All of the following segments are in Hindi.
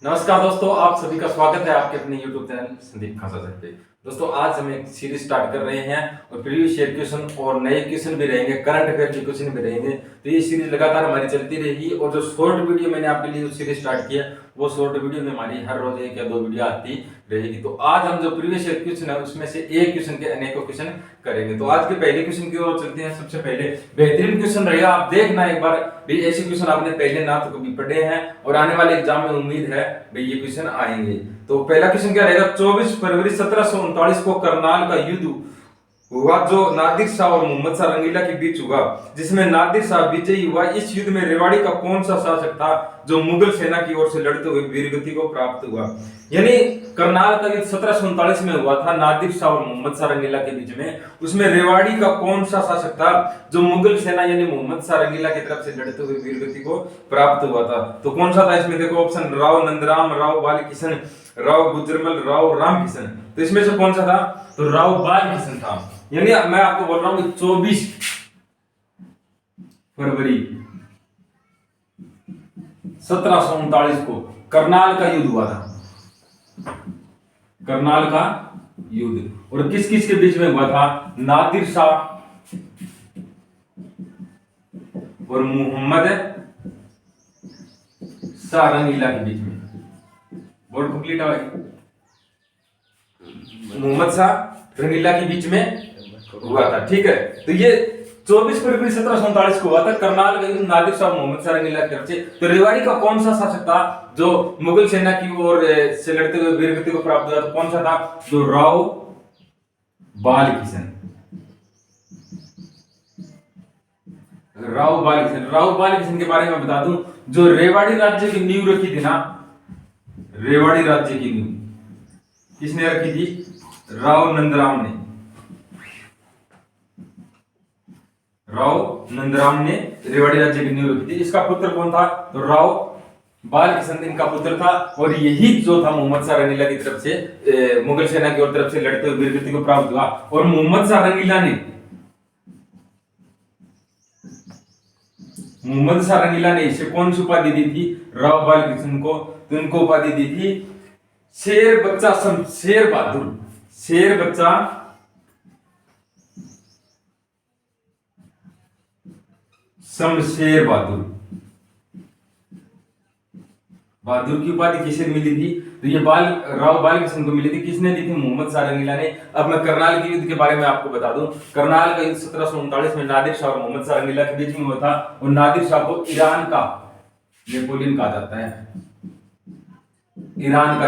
नमस्कार दोस्तों, आप सभी का स्वागत है आपके अपने YouTube चैनल संदीप खासा सर पे। दोस्तों आज हम एक सीरीज स्टार्ट कर रहे हैं और प्रीवियस ईयर क्वेश्चन और नए क्वेश्चन भी रहेंगे, करंट अफेयर के क्वेश्चन भी रहेंगे। तो ये सीरीज लगातार हमारी चलती रहेगी और जो शॉर्ट वीडियो मैंने आपके लिए सीरीज स्टार्ट किया वो शॉर्ट वीडियो में हमारी हर रोज 1 या 2 वीडियो आती रहेगी। तो आज हम जो प्रीवियस ईयर क्वेश्चन है उसमें से एक क्वेश्चन के अनेकों क्वेश्चन करेंगे। तो आज के पहले क्वेश्चन की ओर चलते हैं। सबसे पहले बेहतरीन क्वेश्चन रहेगा, आप देखना एक बार भी, ऐसे क्वेश्चन आपने पहले ना तो कभी पढ़े हैं और आने वाले एग्जाम में उम्मीद है भाई ये क्वेश्चन आएंगे। तो पहला क्वेश्चन क्या रहेगा, 24 फरवरी 1739 को करनाल का युद्ध हुआ जो नादिर शाह और मोहम्मद शाह रंगीला के बीच हुआ, जिसमें नादिर शाह विजयी हुआ। इस युद्ध में रेवाड़ी का कौन सा शासक था जो मुगल सेना की ओर से लड़ते हुए वीरगति को प्राप्त हुआ। यानी करनाल का युद्ध 1739 में हुआ था नादिर शाह और मोहम्मद शाह रंगीला के बीच में। उसमें रेवाड़ी का कौन सा शासक था जो मुगल सेना यानी मोहम्मद शाह रंगीला की तरफ से लड़ते हुए वीरगति को प्राप्त हुआ था। तो कौन सा था इसमें, देखो ऑप्शन, राव नंदराम, राव बाल किशन, राव गुजरमल, राव राम किशन। तो इसमें से कौन सा था, तो राव बाल किशन था। यानी मैं आपको बोल रहा हूं 24 फरवरी 1739 को करनाल का युद्ध हुआ था। करनाल का युद्ध और किस किस के बीच में हुआ था, नादिर शाह और मोहम्मद शाह रंगीला के बीच में। बोर्ड कंप्लीट है भाई। मोहम्मद शाह रंगीला के बीच में हुआ था, ठीक है। तो ये 24 फरवरी 1739 को हुआ था करनाल का युद्ध नादिर शाह मोहम्मद शाह रंगीला की तरफ से। तो रेवाड़ी का कौन सा शासक था जो मुगल सेना की ओर से लड़ते हुए वीरगति को प्राप्त हुआ, तो कौन सा था, जो राव बाल किशन। राव बाल किशन, राव बाल किशन के बारे में बता दूं, जो रेवाड़ी राज्य की नींव रखी थी ना, रेवाड़ी राज्य की नींव किसने रखी थी, राव नंदराम ने। राव नंदराम ने रेवाड़ी राज्य की नींव रखी थी। इसका पुत्र कौन था, तो राव बाल किशन इनका पुत्र था। और यही जो था मोहम्मद शाह रंगीला की तरफ से मुगल सेना की ओर तरफ से लड़ते हुए वीरगति को प्राप्त हुआ। और मोहम्मद शाह रंगीला ने इसे कौन सी उपाधि दी थी, राव बाल किशन को, तो इनको उपाधि दी थी शेर बच्चा शमशेर बहादुर। शेर बच्चा शमशेर बहादुर। बहादुर की उपाधि किसे मिली थी, तो ये राव बाल किशन को मिली थी। किसने दी थी, मोहम्मद शाह रंगीला ने। अब मैं करनाल के युद्ध के बारे में आपको बता दूं। करनाल का युद्ध 1739 में नादिर शाह और मोहम्मद शाह रंगीला के बीच में हुआ था। और नादिर शाह को ईरान का नेपोलियन कहा जाता है। ईरान का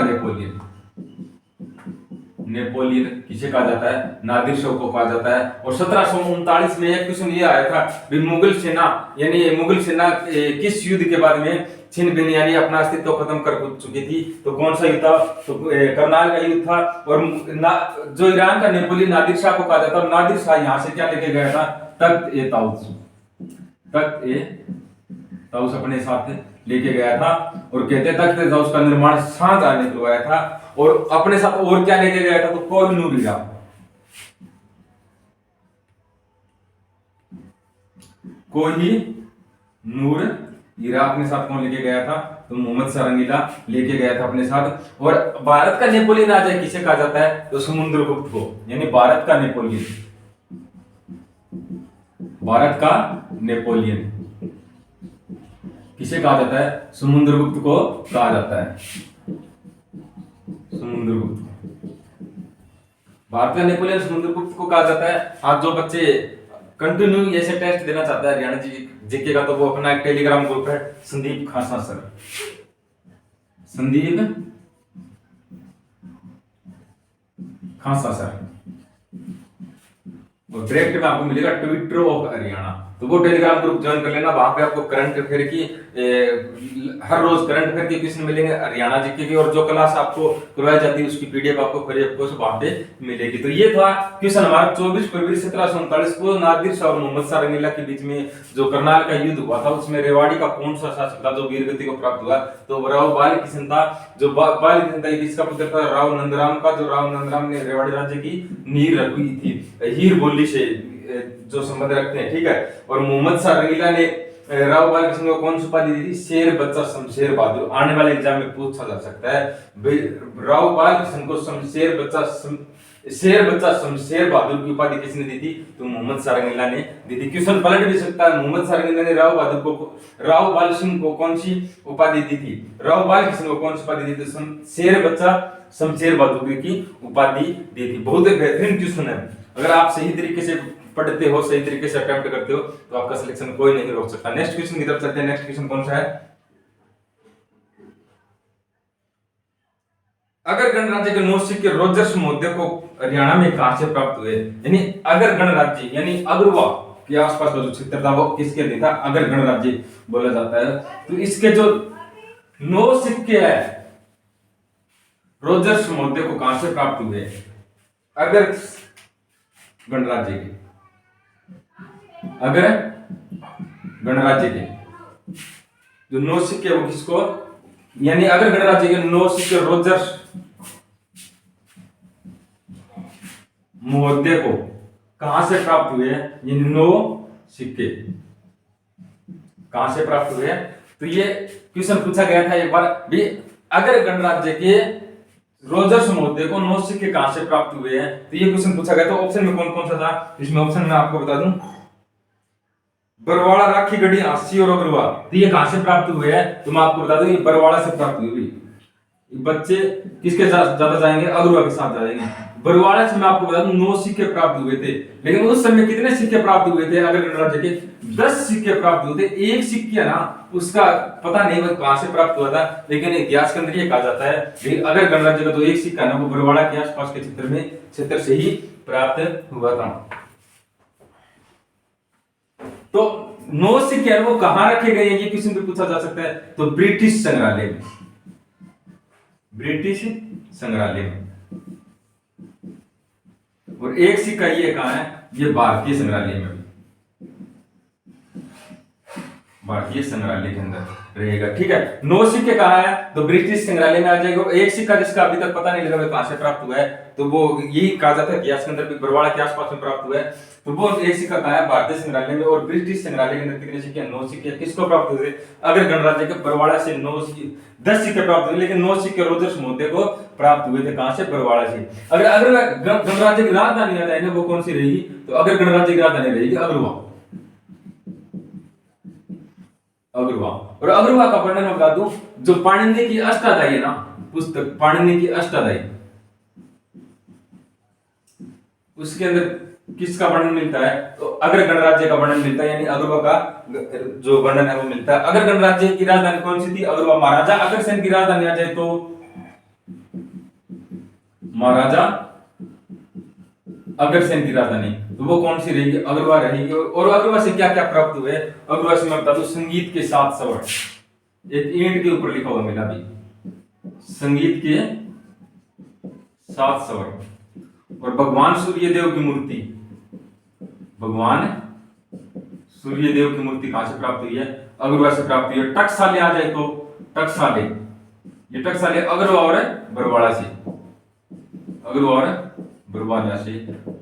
नेपोलियन किसे कहा जाता है, नादिर शाह को कहा जाता है। और 1739 में एक क्वेश्चन ये आया था कि मुगल सेना किस युद्ध के बाद में छिन्न भिन्न यानी अपना अस्तित्व खत्म कर चुकी थी, तो कौन सा युद्ध था, तो करनाल का युद्ध था। और जो ईरान का नेपोलियन नादिर शाह को कहा जाता है। नादिर शाह यहाँ से क्या लेके गया था, तख्त ए ताउस अपने साथ लेके गया था। और कहते तख्त ए ताउस का निर्माण शाहजहां ने करवाया था। और अपने साथ और क्या लेके गया था, तो कोहिनूर हीरा। कोहिनूर हीरा अपने साथ कौन लेके गया था, तो मोहम्मद शाह रंगीला लेके गया था अपने साथ। और भारत का नेपोलियन राजा किसे कहा जाता है, तो समुद्रगुप्त को। यानी भारत का नेपोलियन किसे कहा जाता है, समुद्रगुप्त को कहा जाता है। समुद्रगुप्त, भारत का नेपोलियन समुद्रगुप्त को कहा जाता है। आज जो बच्चे कंटिन्यू ऐसे टेस्ट देना चाहता है हरियाणा जीके का, तो वो अपना एक टेलीग्राम ग्रुप है संदीप खासा सर, संदीप खासा सर। और डायरेक्ट में आपको मिलेगा ट्विटर ऑफ हरियाणा, तो वो टेलीग्राम ग्रुप ज्वाइन कर लेना। वहां पे आपको करंट अफेयर की हर रोज करंट अफेयर के क्वेश्चन मिलेंगे हरियाणा जीके की। और जो क्लास आपको करवाई जाती है उसकी पीडीएफ आपको फ्री ऑफ कॉस्ट वहां पे मिलेगी। तो ये था क्वेश्चन हमारा 24 फरवरी 1739 को नादिर शाह और मोहम्मद शाह रंगीला के बीच में जो करनाल का युद्ध हुआ था, उसमें रेवाड़ी का कौन सा शासक था जो वीरगति को प्राप्त हुआ, तो राव बाल किशन था। जो बाल किशन था इसका पुत्र था राव नंदराम का, जो राव नंदराम ने रेवाड़ी राज्य की नींव रखी थी हीर बोली से जो संबंध रखते हैं, ठीक है। और मोहम्मद शाह रंगीला ने राव बालकृष्ण को कौन सी उपाधि दी थी? शेर बच्चा शमशेर बहादुर। आने वाले एग्जाम में पूछा जा सकता है राव बालकृष्ण को शेर बच्चा शमशेर बहादुर की उपाधि किसने दी थी? तो मोहम्मद सारंगीला ने दी थी। क्वेश्चन पलट भी सकता है, मोहम्मद सारंगीला ने राव बालकृष्ण को कौन सी उपाधि दी थी? राव बालकृष्ण को कौन सी उपाधि दी थी? शेर बच्चा शमशेर बहादुर की उपाधि दी थी। बहुत ही बेहतरीन क्वेश्चन है। अगर आप सही तरीके से पढ़ते हो, सही तरीके से अटेम्प्ट करते हो, तो आपका सिलेक्शन कोई नहीं रोक सकता। नेक्स्ट क्वेश्चन की तरफ चलते हैं। नेक्स्ट क्वेश्चन कौन सा है? अगर गणराज्य के 9 सिक्के रोजर्स महोदय को हरियाणा में कहां से प्राप्त हुए? यानी अगर गणराज्य यानी अग्रवा के आसपास का जो क्षेत्र था वो किसके लिए था? अगर गणराज्य बोला जाता है तो इसके जो 9 सिक्के है रोजर्स महोदय को कहां से प्राप्त हुए? अगर गणराज्य के जो 9 सिक्के वो किसको, यानी अगर गणराज्य के 9 सिक्के रोजर्स महोदय को कहां से प्राप्त हुए? ये 9 सिक्के कहां से प्राप्त हुए? तो ये क्वेश्चन पूछा गया था एक बार भी। अगर गणराज्य के रोजर्स महोदय को 9 सिक्के कहां से प्राप्त हुए हैं, तो ये क्वेश्चन पूछा गया था। ऑप्शन में कौन कौन सा था? इसमें ऑप्शन में आपको बता दूं, बरवाड़ा, राखीगढ़ी, हांसी और अग्रवा। तो ये कहां से प्राप्त हुए हैं? तो मैं आपको बता दूं ये बरवाड़ा से प्राप्त हुए। बच्चे किसके साथ ज्यादा जाएंगे? अग्रवा के साथ जाएंगे। बरवाड़ा से मैं आपको बता दूं 9 सिक्के प्राप्त हुए थे, लेकिन उस समय कितने सिक्के प्राप्त हुए थे? अगर गणराज्य के 10 सिक्के प्राप्त हुए थे। एक सिक्के है ना, उसका पता नहीं वो कहां से प्राप्त हुआ था, लेकिन इतिहास के अंदर ये कहा जाता है कि अगर गणराज्य का तो एक सिक्का है ना, वो बरवाड़ा के आसपास के क्षेत्र से ही प्राप्त हुआ था। तो 9 सिक्के वो कहां रखे गए हैं, ये क्वेश्चन भी पूछा जा सकता है। तो ब्रिटिश संग्रहालय में, ब्रिटिश संग्रहालय में। और एक सिक्का ये कहां है? ये भारतीय संग्रहालय में, भारतीय संग्रहालय के अंदर रहेगा। ठीक है, 9 सिक्के कहां है? तो ब्रिटिश संग्रहालय में आ जाएगा। एक सिक्का जिसका अभी तक पता नहीं लगा कहां से प्राप्त हुआ है, तो वो यही कहा जाता है इतिहास के अंदर भी बरवाड़ा के आसपास में प्राप्त हुआ है। तो वो एक सिक्का कहां है? भारतीय संग्रहालय में। और ब्रिटिश संग्रहालय के अंदर कितने सिक्के? 9 सिक्के। किसको प्राप्त हुए? अगर गणराज्य के बरवाड़ा से 10 सिक्के प्राप्त हुए, लेकिन 9 सिक्के रोजर्स महोदय को प्राप्त हुए थे। कहां से? बरवाड़ा से। अगर गणराज्य की राजधानी आ जाएगी वो कौन सी रहेगी? तो अगर गणराज्य की राजधानी रहेगी अग्रवा। और अग्रवा का वर्णन बता दूं, जो पाणिनि की अष्टाध्यायी है ना पुस्तक, पाणिनि की अष्टाध्यायी, उसके अंदर किसका वर्णन मिलता है? तो अगर गणराज्य का वर्णन मिलता है, यानी अग्रवा का जो वर्णन है वो मिलता है। अगर गणराज्य की राजधानी कौन सी थी? अग्रवा। महाराजा अग्रसेन की राजधानी आ जाए तो महाराजा अग्रसेन की राजधानी, तो वो कौन सी रहेगी? अग्रवा रहेगी। और अग्रवा से क्या क्या प्राप्त हुए? अग्रवा से मैं बता दूं संगीत के 7 स्वर, एक ईंट के ऊपर लिखा हुआ मिला भी, संगीत के 7 स्वर। और भगवान सूर्यदेव की मूर्ति, भगवान सूर्यदेव की मूर्ति कहां से प्राप्त हुई है? अग्रवा से प्राप्त हुई है। टकसाले आ जाए तो टकसाले, ये टकसाले अग्रवा और बरवाड़ा से, अग्रवा और बरवाड़ा से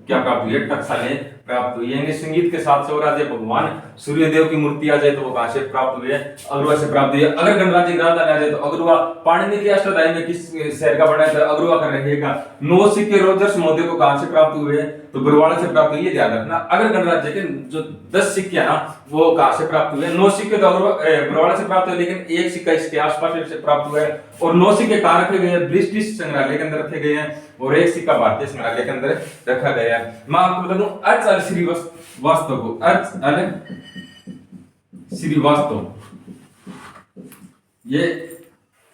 क्या प्राप्त हुई है? टकसाले प्राप्त हुई है। संगीत के 7 स्वर आ जाए, भगवान सूर्यदेव की मूर्ति आ जाए तो वो कहां से प्राप्त हुई है? अग्रवा से प्राप्त हुई है। अगर गणराज्य की राजधानी आ जाए तो अग्रवा। पाणिनि की अष्टाध्यायी में किस शहर का वर्णन है? अग्रवा का रहेगा। 9 सिक्के रोजर्स महोदय को कहां से प्राप्त हुए हैं? तो बरवाड़ा से प्राप्त हुई है, ध्यान रखना। अगर गणराज्य के जो 10 सिक्के है ना वो कहां से प्राप्त हुए? 9 सिक्के तो बरवाड़ा से प्राप्त हुए, लेकिन एक सिक्का इसके आसपास से प्राप्त हुआ है। और 9 सिक्के कहां रखे गए हैं? ब्रिटिश संग्रहालय के अंदर रखे गए हैं। और एक सिक्का भारतीय संग्रहालय के अंदर रखा गया है। मैं आपको बता दूं अच श्रीवास्तव को, श्रीवास्तव ये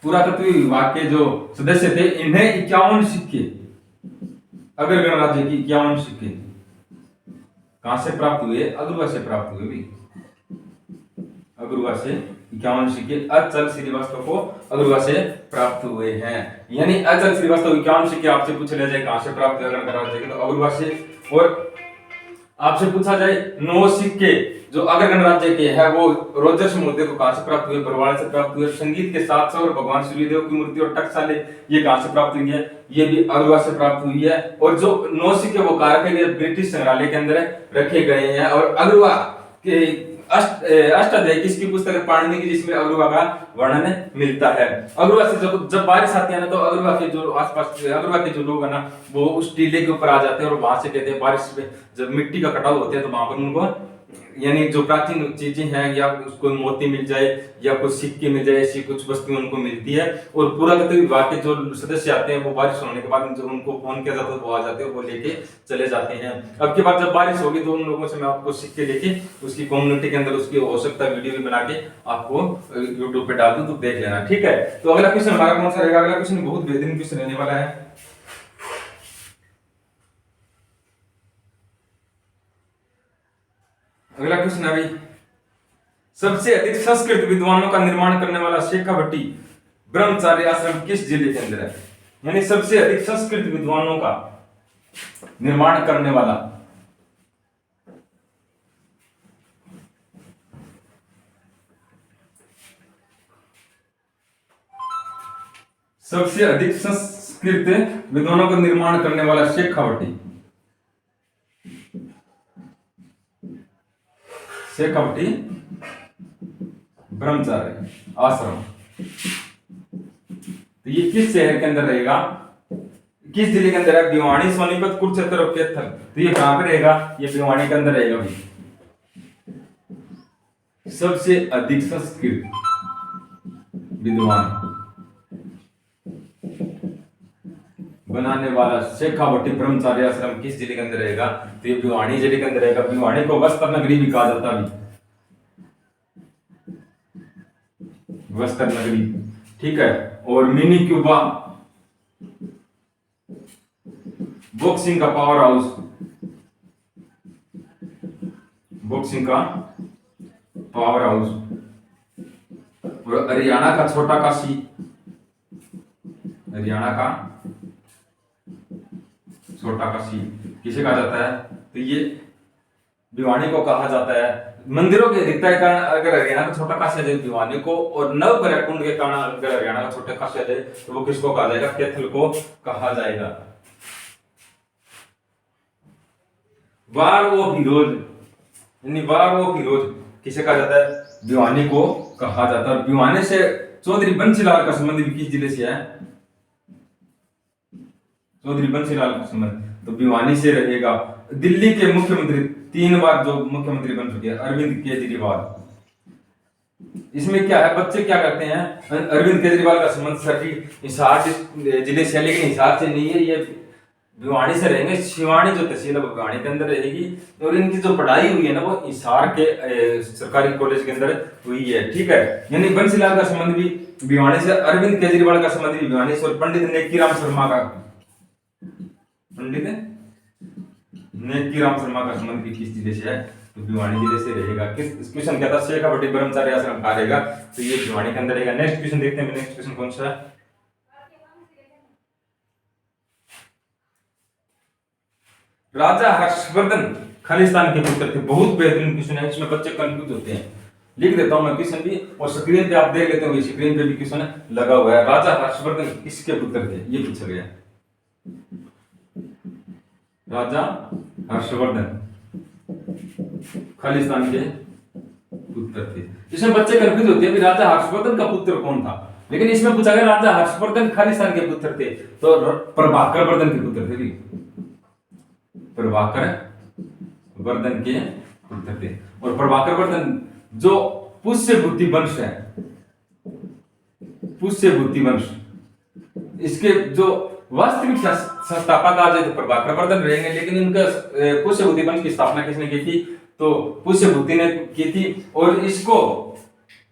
पुरातत्व विभाग के जो सदस्य थे, इन्हें 51 सिक्के, अगर गणराज्य की 51 सिक्के कहां से प्राप्त हुए? अग्रवा से प्राप्त हुए भी, अग्रवा से 51 सिक्के अचल श्रीवास्तव को अग्रवा से प्राप्त हुए हैं। यानी अचल श्रीवास्तव 51 सिक्के आपसे पूछ लिया जाए कहां से प्राप्त हुए गणराज्य के, तो अग्रवा से। और आपसे पूछा जाए 9 सिक्के जो अगर गणराज्य के है वो रोजर्स महोदय को कहां से प्राप्त हुए? बरवाड़ा से प्राप्त हुए। संगीत के 7 स्वर, भगवान सूर्यदेव की मूर्ति और टकसाले ये कहां से प्राप्त हुई है? ये भी अग्रवा से प्राप्त हुई है। और जो 9 सिक्के वो कहां रखे गए? ब्रिटिश संग्रहालय के अंदर रखे गए हैं। और अग्रवा के अष्टाध्यायी किसकी पुस्तक है? पाणिनि की, जिसमें अगरुवा का वर्णन मिलता है। अगरुवा से जब बारिश आती है ना, तो अगरुवा के जो आसपास अगरुवा के जो लोग है ना, वो उस टीले के ऊपर आ जाते हैं और वहां से कहते हैं बारिश में जब मिट्टी का कटाव होता है तो वहां पर उनको यानी जो प्राचीन चीजें हैं, या उसको मोती मिल जाए या कुछ सिक्के मिल जाए, ऐसी कुछ वस्तुएं उनको मिलती है। और पुरातत्व विभाग के जो सदस्य आते हैं वो बारिश होने के बाद जो उनको फोन किया जाता है वो आ जाते हैं, वो लेके चले जाते हैं। अब के बाद जब बारिश होगी तो उन लोगों से मैं आपको सिक्के लेके उसकी कम्युनिटी के अंदर उसकी हो सकता है वीडियो भी बना के आपको यूट्यूब पे डाल दूं, तो देख लेना, ठीक है। तो अगला क्वेश्चन हमारा कौन सा रहेगा? अगला क्वेश्चन बहुत बेहतरीन क्वेश्चन रहने वाला है। अगला क्वेश्चन है भाई, सबसे अधिक संस्कृत विद्वानों का निर्माण करने वाला शेखावटी ब्रह्मचार्य आश्रम किस जिले के अंदर है? यानी सबसे अधिक संस्कृत विद्वानों का निर्माण करने वाला सबसे अधिक संस्कृत विद्वानों का निर्माण करने वाला शेखावटी ब्रह्मचार्य आश्रम, तो ये किस शहर के अंदर रहेगा? किस जिले के अंदर है? भिवानी, सोनीपत, कुरुक्षेत्र और कैथल। तो ये कहां पे रहेगा? ये भिवानी के अंदर रहेगा भाई। सबसे अधिक संस्कृत विद्वान बनाने वाला शेखावटी ब्रह्मचार्य आश्रम किस जिले के अंदर रहेगा? तो ये भिवानी जिले के अंदर रहेगा। भिवानी को वस्त्र नगरी भी कहा जाता है, वस्त्र नगरी, ठीक है। और मिनी क्यूबा, बॉक्सिंग का पावर हाउस, बॉक्सिंग का पावर हाउस, और हरियाणा का छोटा काशी, हरियाणा का छोटा काशी किसे कहा जाता है? तो ये भिवानी को कहा जाता है। मंदिरों की अधिकता के कारण अगर हरियाणा का छोटा काशी आ जाए भिवानी को, और नवग्रह कुंड के कारण अगर हरियाणा का छोटा काशी आ जाए तो वो किसको कहा जाएगा? कैथल को कहा जाएगा। वार ओ हिरोज, यानी वार ओ हिरोज किसे कहा जाता है? भिवानी को कहा जाता है। भिवानी से चौधरी बंसीलाल का संबंध भी किस जिले से है? चौधरी बंसीलाल का संबंध तो भिवानी से रहेगा। दिल्ली के मुख्यमंत्री 3 बार जो मुख्यमंत्री बन चुके हैं, अरविंद केजरीवाल, इसमें क्या है? बच्चे क्या करते हैं? अरविंद केजरीवाल का संबंध सर हिसार जिले से, लेकिन हिसार से नहीं है, ये भिवानी से रहेंगे। शिवानी जो तहसील है वो भिवानी के अंदर रहेगी, और इनकी जो पढ़ाई हुई है ना वो हिसार के सरकारी कॉलेज के अंदर हुई है, ठीक है। यानी बंसीलाल का संबंध भी भिवानी से, अरविंद केजरीवाल का संबंध भी भिवानी से, और पंडित नेकीराम शर्मा का संबंध भी किस जिले से है? तो भिवानी जिले से रहेगा। किस क्वेश्चन क्या था? शेखावटी ब्रह्मचार्य आश्रम कहाँ रहेगा? तो ये भिवानी के अंदर रहेगा। नेक्स्ट क्वेश्चन देखते हैं। नेक्स्ट क्वेश्चन कौन सा है? राजा हर्षवर्धन खालिस्तान के पुत्र थे। बहुत बेहतरीन क्वेश्चन है, इसमें बच्चे कंफ्यूज होते हैं। लिख देता हूं मैं क्वेश्चन भी, और स्क्रीन पे आप देख लेते हो, स्क्रीन पे भी क्वेश्चन लगा हुआ है। राजा हर्षवर्धन किसके पुत्र थे? ये पूछा गया। राजा हर्षवर्धन खालिस्तान के पुत्र थे। इसमें बच्चे कंफ्यूज होते हैं, राजा हर्षवर्धन का पुत्र कौन था, लेकिन इसमें पूछा गया राजा हर्षवर्धन खालिस्तान के पुत्र थे, तो प्रभाकर वर्धन के पुत्र थे। प्रभाकर वर्धन के पुत्र थे। और प्रभाकर वर्धन जो पुष्यभूति वंश है, पुष्यभूति वंश, इसके जो वास्तविक संस्थापक आ जाए तो प्रभाकर वर्धन रहेंगे, लेकिन इनका पुष्यभूति वंश की स्थापना किसने की थी? तो पुष्यभूति ने की थी। और इसको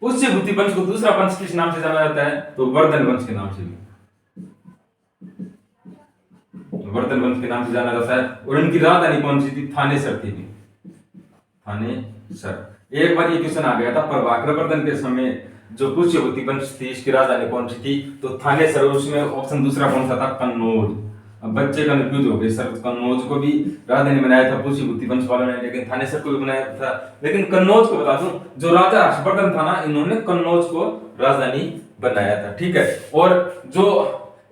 पुष्यभूति वंश को दूसरा वंश किस नाम से जाना जाता है? तो वर्धन वंश के नाम से भी, वर्धन वंश के नाम से जाना जाता है। और इनकी राजधानी कौन सी थी? थानेसर थी, थानेसर। एक बार ये क्वेश्चन आ गया था, प्रभाकर वर्धन के समय जो पुष्यभूति वंश थी इसकी राजधानी कौन सी थी? तो थानेसर। उसमें ऑप्शन दूसरा कौन सा था? कन्नौज। अब बच्चे कंफ्यूज हो गए, सर कन्नौज को भी राजधानी बनाया था पुष्यभूति वंश वालों ने, लेकिन थानेसर को भी बनाया था। लेकिन कन्नौज को बता दूं, जो राजा हर्षवर्धन था ना, इन्होंने कन्नौज को राजधानी बनाया था, ठीक है। और जो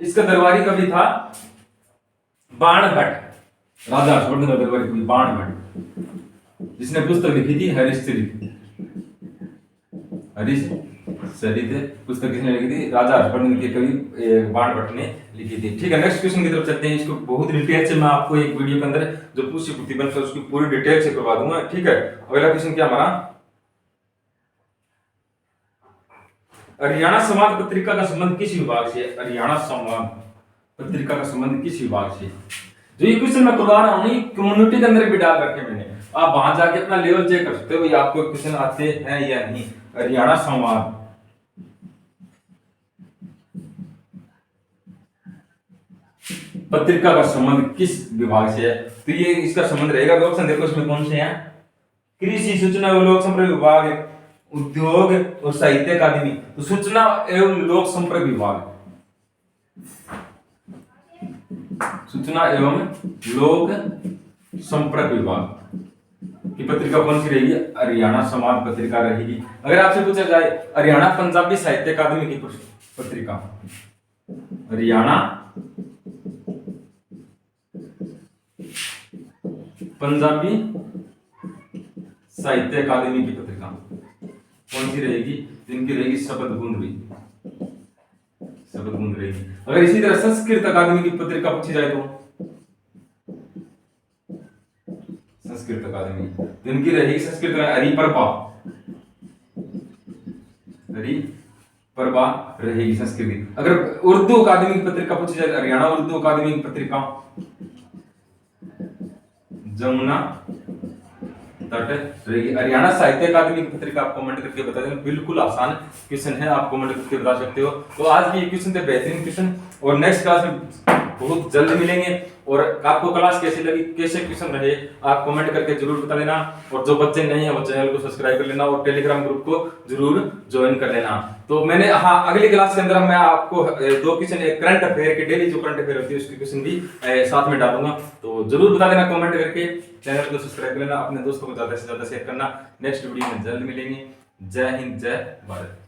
इसका दरबारी कवि था बाणभट्ट, राजा हर्षवर्धन का दरबारी कवि बाणभट्ट, जिसने पुस्तक लिखी थी हरिश्चरित। हरीश सरित पुस्तक किसने लिखी थी? राजा हर्षवर्धन के कवि बाण भट्ट ने लिखी थी। ठीक है, नेक्स्ट क्वेश्चन की तरफ चलते हैं। इसको बहुत डिटेल से मैं आपको एक वीडियो के अंदर जो पुष्य प्रतिबंध है उसकी पूरी डिटेल से करवा दूंगा। ठीक है, अगला क्वेश्चन क्या हमारा, हरियाणा संवाद पत्रिका का संबंध किस विभाग से? हरियाणा संवाद पत्रिका का संबंध किस विभाग से? जो ये क्वेश्चन मैं करवा रहा हूँ कम्युनिटी के अंदर भी डाल रखे मैंने, आप वहां जाके अपना लेवल चेक कर सकते हो, भाई आपको क्वेश्चन आते हैं या नहीं। हरियाणा संवाद पत्रिका का संबंध किस विभाग से है? तो ये इसका संबंध रहेगा, ऑप्शन देखो इसमें कौन से हैं? कृषि सूचना एवं लोक संपर्क विभाग, उद्योग और साहित्य अकादमी। तो सूचना एवं लोक संपर्क विभाग, सूचना एवं लोक संपर्क विभाग की पत्रिका कौन सी रहेगी? हरियाणा संवाद पत्रिका रहेगी। अगर आपसे पूछा जाए हरियाणा पंजाबी साहित्य अकादमी की पत्रिका, हरियाणा पंजाबी साहित्य अकादमी की पत्रिका कौन सी रहेगी? जिनकी रहेगी शपथ बूंद भी, शपथ बूंद रहेगी। अगर इसी तरह संस्कृत अकादमी की पत्रिका पूछी जाए तो संस्कृत अकादमी, तो इनकी रहेगी संस्कृत हरिप्रभा, हरिप्रभा रहेगी संस्कृत। अगर उर्दू अकादमी की पत्रिका पूछी जाए, हरियाणा उर्दू अकादमी की पत्रिका जमुना तट रहेगी। हरियाणा साहित्य अकादमी की पत्रिका आप कमेंट करके बता देना, बिल्कुल आसान क्वेश्चन है, आप कमेंट करके बता सकते हो। तो आज की ये क्वेश्चन थे बेहतरीन क्वेश्चन, और नेक्स्ट क्लास में बहुत जल्द मिलेंगे। और आपको क्लास कैसी लगी, कैसे क्वेश्चन रहे, आप कमेंट करके जरूर बता देना। और जो बच्चे नहीं है वो चैनल को सब्सक्राइब कर लेना और टेलीग्राम ग्रुप को जरूर ज्वाइन कर लेना। तो मैंने अगली क्लास के अंदर मैं आपको 2 क्वेश्चन, एक करंट अफेयर के डेली जो करंट अफेयर होती है उसके क्वेश्चन भी साथ में डालूंगा। तो जरूर बता देना कमेंट करके, चैनल को सब्सक्राइब कर लेना, अपने दोस्तों को ज्यादा से ज्यादा शेयर करना। नेक्स्ट वीडियो में जल्द मिलेंगे। जय हिंद, जय भारत।